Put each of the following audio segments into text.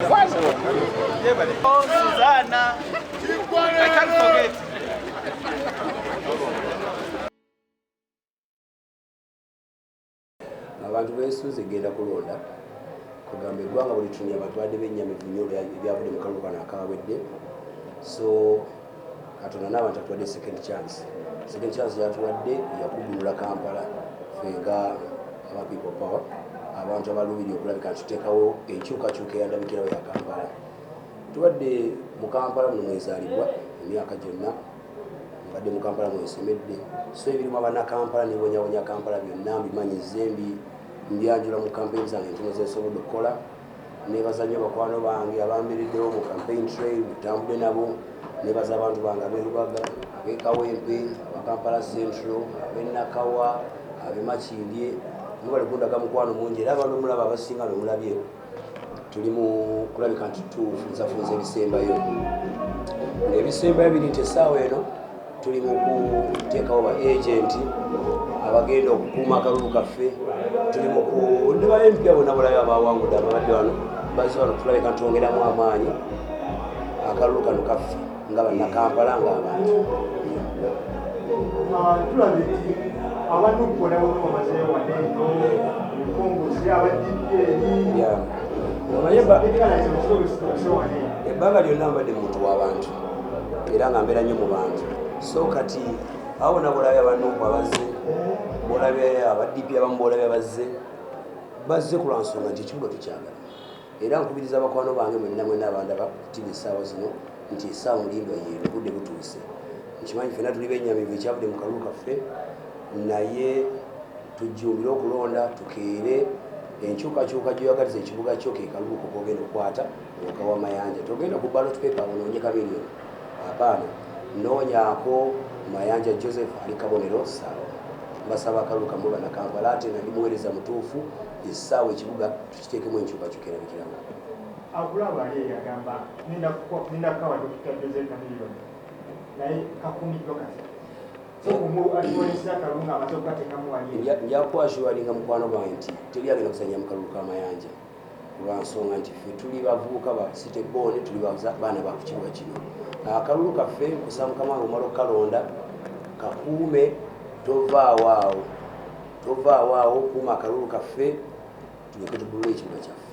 Oh, Susanna. I can't forget. Abantu besuze genda kulonda kugamba eggwanga buli tunya abatwadde b'ennyama ebinyolo ebyavudde mu kalulu kano akawedde, so Katonda n'abantu atuwadde second chance yatuwadde yakugulula Kampala fenga aba people power abantu abalubiri okulabika tuteekawo enkyukakyuka eyandabikirawo ya Kampala. Tuwadde mu Kampala muno mwezaalibwa emyaka gyonna, mbadde mu Kampala mwesemedde, so ebirimu abannakampala nebonyabonya Kampala byonna mbimanyize mbyanjula mu campaign zange ntono zesobodde okukola. Nebaza nnyo bakwano bange abambeereddewo mu campaign trail butambudde nabo, nebaza abantu bange ab'Erubaga, ab'Ekawempe, Kampala Central, ab'Enakawa, ab'Emakindye, mubali kundaga mukwano mungi era abantu omulaba abasinga nomulabye tuli mu kulabika nti tufunzafunza ebisembayo. Ebisembayo biri nti essaawa eno tuli mu kuteekawo ba agenti abagenda okukuuma akalulu kaffe, tuli mu kundeba empya bonna bulayo abawangudde ababadde wano bazze wano tulabika ntwongeramu amaanyi akalulu kano kaffe nga bannakampala ng'abantu. Tulabe nti abantu bona bonna bamazeyo wane eno ebikongozi abadipyeri ebbanga lyonna mbadde muntu w'abantu era nga mbeera nnyo mu bantu, so kati awo nabolabe abanuku abazze bolabe abadipi abamu bolabe bazze ku lwa nsonga nti ekibuga tukyagala, era nkubiriza abakwano bange mwenna abandaba tiba essaawa zino nti essaawa mulindwa yeero obudde butuuse. Nkimanyi ffenna tuli bennyamivu ekyavudde mu kalulu kaffe, naye tujjumbire okulonda tukeere enkyukakyuka gyoyagaliza ekibuga kyo ke kalulu kokogenda okukwata okawa Mayanja. Togenda ku ballot paper onoonye kamiliyoni, apaana noonyaako Mayanja Joseph ali kabonero saawa. Mbasaba akalulu kamu bannakampala ate nga ndi muweereza mutuufu essaawa ekibuga tukiteekemu enkyukakyuka erabikiramu. Abulaba ali yagamba ninda kukawa Dr. Joseph kamiliyoni naye kakumiddwa kati njakukwashuwalinga mukwano gwange nti teri agenda kusanya mu kalulu ka Mayanja lwa nsonga nti ffe tuli bavubuka ba city bone, tuli baana ba ku kibuga kino. Akalulu kaffe kusaba mukama wange omala okukalonda kakuume, tovaawo awo kuuma akalulu kaffe tuleke tugulule ekibuga kyaffe.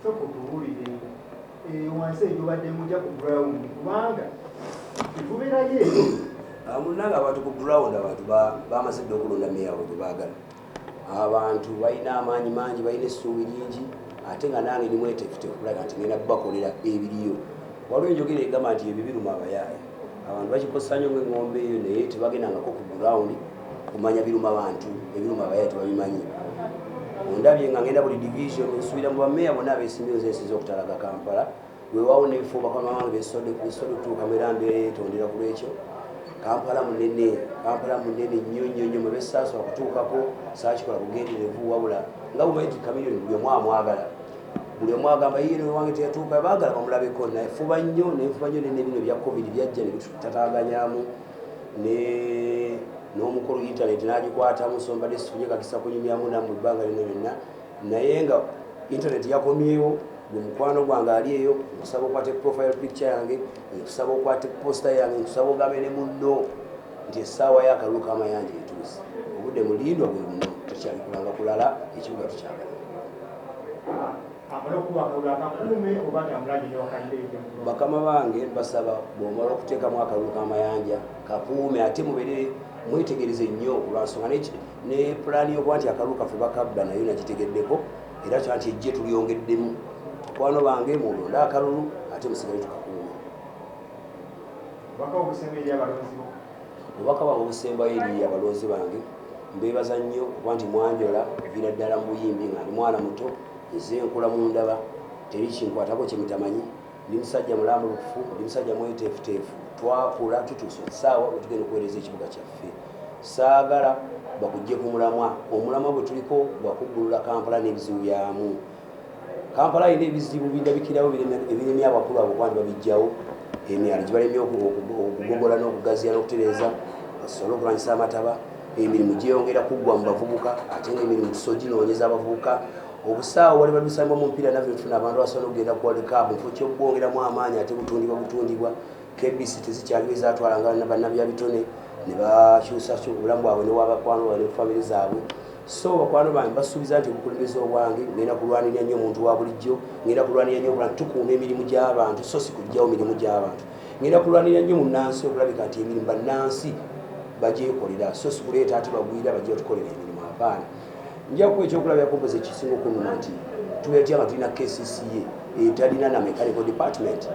Sokutuwulire wansi eyo badde mujja ku ground kubanga tubeerayo eyo munanga abantu ku ground abantu bamazidde okulonda meya bwe baagala. Abantu balina amaanyi mangi, balina essuubi lingi, ate nga nange ndi mweteefuteefu okulaga nti ngenda kubakolera ebiriyo. Waliwo enjogera egamba nti ebyo biruma abayaaye, abantu bakikosa nnyo ng'eŋŋombe eyo naye tebagendangako ku ground kumanya biruma bantu, ebiruma abayaaye tebabimanyi. Ondabye nga ngenda buli division nsuubira mu bameeya bonna abeesimbyewo zensinza okutalaga Kampala, weewaawo n'ebifo bakama bange beesodde okutuukamu era mbeera yeetondera ku lwekyo. Kampala munene nnyo mwe bessaasobola kutuukako saakikola bugenderevu wabula nga bumanyi nti kamiliyoni buli omu amwagala, buli omu agamba yiye wange teyatuuka, baagala bamulabeko. Nafuba nnyo n'ebino ebya covid byajja ne bitutataaganyaamu n'omukulu internet n'agikwatamu, so mbadde sifunye kakisa kunyumyamu namu ebbanga lino lyonna, naye nga internet yakomyewo. Gwe mukwano gwange ali eyo nkusaba okwate profile picture yange, nkusaba okwate poster yange, nkusaba ogambe ne munno nti essaawa y'akalulu ka Mayanja etuuse, obudde mulindwa bwe buno, tukyali kulanga kulala, ekibuga tukyagala. Bakama bange basaba bw'omala okuteekamu akalulu ka Mayanja kakuume, ate mubeere mwetegereze nnyo olwansonga ne pulaani y'okuba nti akalulu kaffe bakabba nayo nagitegeddeko, era kya nti ejje tulyongeddemu. Bakwano bange mulonda akalulu ate musigale tukakuuma. Obubaka bwange obusembayo eri abalonzi bange, mbeebaza nnyo okuba nti mwanjola okuviira ddala mu buyimbi nga ndi mwana muto, nze nkula mu ndaba, teri kinkwatako kye mutamanyi. Ndi musajja mulambulukufu, ndi musajja mweteefuteefu, twakula tutuuse essaawa bwe tugenda okuweereza ekibuga kyaffe. Saagala bakujje ku mulamwa, omulamwa bwe tuliko gwakuggulula Kampala n'ebizibu byamu. Kampala ine ebizibu bindabikirawo ebiremye abakulu abo kwandi babijjawo, emyalo gibalemye okugogola n'okugaziya n'okutereeza, basobole okulwanyisa amataba, emirimu gyeyongera kuggwa mu bavubuka, ate ng'emirimu tusoginoonyeza abavubuka. obusaawo wali balusamba mu mpira navyo tufuna abantu abasobola okugenda ku World Cup mufo ky'okwongeramu amaanyi ate butundibwa KBC tezikyaliwo ezatwalanga bannabya bitone ne bakyusa obulamu bwabwe newabakwano bwabwe ne famire zaabwe. So bakwano bange basuubiza nti obukulembeze obwange ngenda kulwanirira nnyo omuntu wa bulijjo, ngenda kulwanirira nnyo obulamu tukuuma emirimu gy'abantu so si kuggyawo mirimu gy'abantu, ngenda kulwanirira nnyo mu nnansi okulabika nti emirimu bannansi bagyekolera so si kuleeta ate bagwira bajja tukolera emirimu abaana. Nja kuwa ekyokulabya kompozi ekisinga okunuma nti tubeetya nga tulina KCCA etalina na mechanical department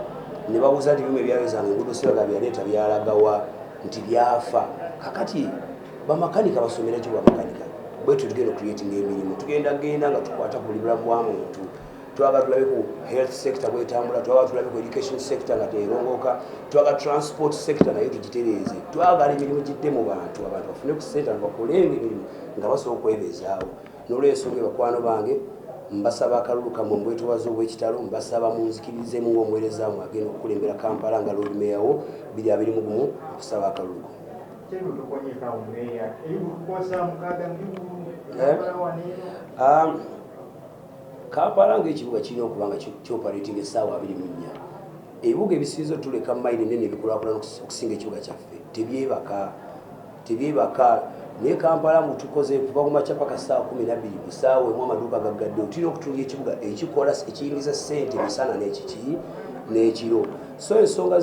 ne babuuza nti ebyuma ebyawezanga enguudo Ssebaga byaleeta byalagawa nti byafa. Kakati bamakanika basomera ki bwamakanika bwetu tugenda creating emirimu tugenda nga tukwata ku buli bulamu bwa muntu. Twagala tulabe ku health sector bwetambula, twagala tulabe ku education sector nga terongoka, twagala transport sector nayo tugitereeze, twagala emirimu gidde mu bantu bafune ku center bakolenga emirimu nga basobola okwebeezaawo. N'olwensonga bakwano bange mbasaba akalulu kammwe mbwetowaze obw'ekitalo, mbasaba munzikiririzemu ng'omuweereza wammwe agenda okukulembera Kampala nga Lord Mayor wo 2021 okusaba akalulu. Kampala ng'ekibuga kirina okuba nga kyoperating essaawa 24. Ebibuga ebisinza tuleka mayini nene bikulaakulana okusinga ekibuga kyaffe tebyebaka naye Kampala mutukoze kuva ku makya paka ssaawa 12 busaawa emu amaduuka gaggadde tulina okutunga ekibuga ekikola ekiyingiza ssente misana n'ekiro. So ensonga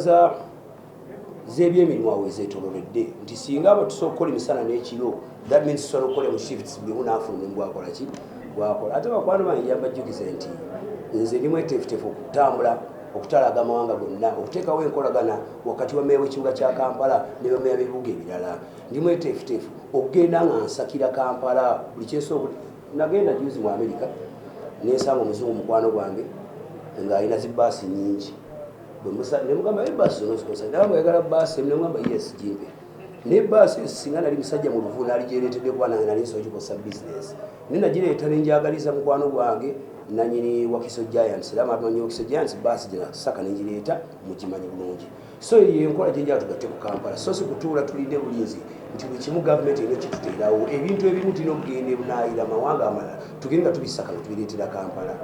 z'ebyemirimu awo ezeetoololedde nti singa aba tusobola okukola emisana n'ekiro that means tusobola okukola mu shifts buli omu n'afuna omulimu gwakola ki gwakola. Ate bakwano bange njamba jjukize nti nze ndi mweteefuteefu okutambula okutalaga amawanga gonna okuteekawo enkolagana wakati wa meeya w'ekibuga kya Kampala ne bameeya b'ebibuga ebirala. Ndi mweteefuteefu okugenda nga nsakira Kampala buli kyesobola. Nagenda juzi mu America nensanga omuzungu mukwano gwange ng'alina zibbaasi nnyingi ne mugamba ebbaasi zonna zikosa naye mwagala bbaasi ne mugamba yes gimpe naye bbaasi singa nali musajja mu luvu naali gyereetedde kuba nange nali nsobola okikosa bizinesi naye nagireeta ne njagaliza mukwano gwange nanyini Wakiso Giants era amanyi Wakiso Giants bbaasi gye nasaka ne ngireeta mukimanyi bulungi. So yenkola gye njala tugatte ku Kampala so si kutuula tulinde bulinzi nti buli kimu gavumenti erina kituteerawo ebintu ebimu tulina okugenda ebunaayira amawanga amalala tugende nga tubisaka ne tubireetera Kampala.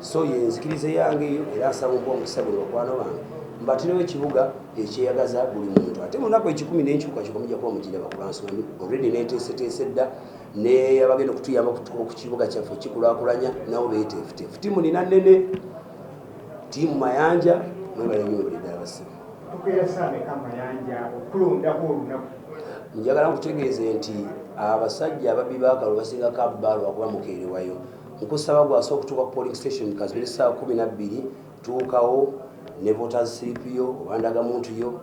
So yenzikirize yange eyo era nsaba mpa omukisa guno bakwano bange mbatirewo ekibuga ekyeyagaza buli muntu ate mu nnaku 10 n'enkyukakyuka mujja kuba mugiraba kubanga already neeteeseteese dda ne abagenda okutuyamba ku kibuga kyaffe kikulaakulanya nabo beeteefuteefu. Ttiimu nina nnene ttiimu Mayanja mwebale nnyo buli ddala basibe. Njagala nkutegeeze nti abasajja ababbi b'akalulu basingako abbaalo lwakuba mukeerewayo. Nkusaba gwasooka okutuuka ku polling station kazibiri ssaawa 12 tuukawo ne voters slip yo oba ndagamuntu yo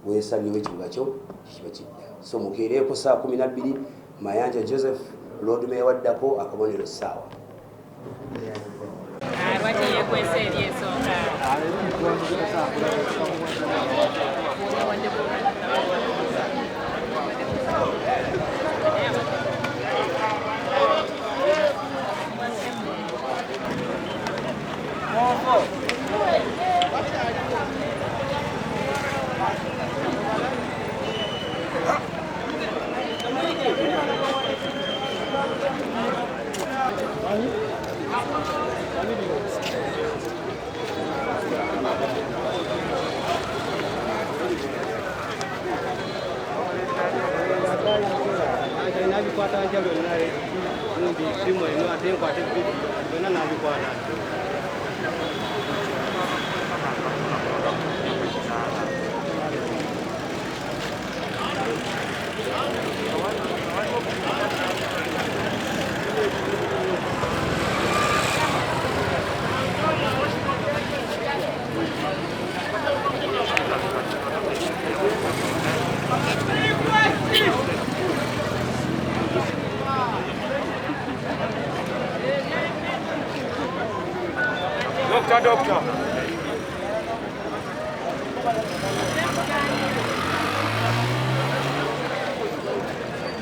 weesaliwo ekibuga kyo kikiba kijja. So mukeereeko ssaawa 12 Mayanja Joseph Lord Mayor waddako akabonero ssaawa. Doctor.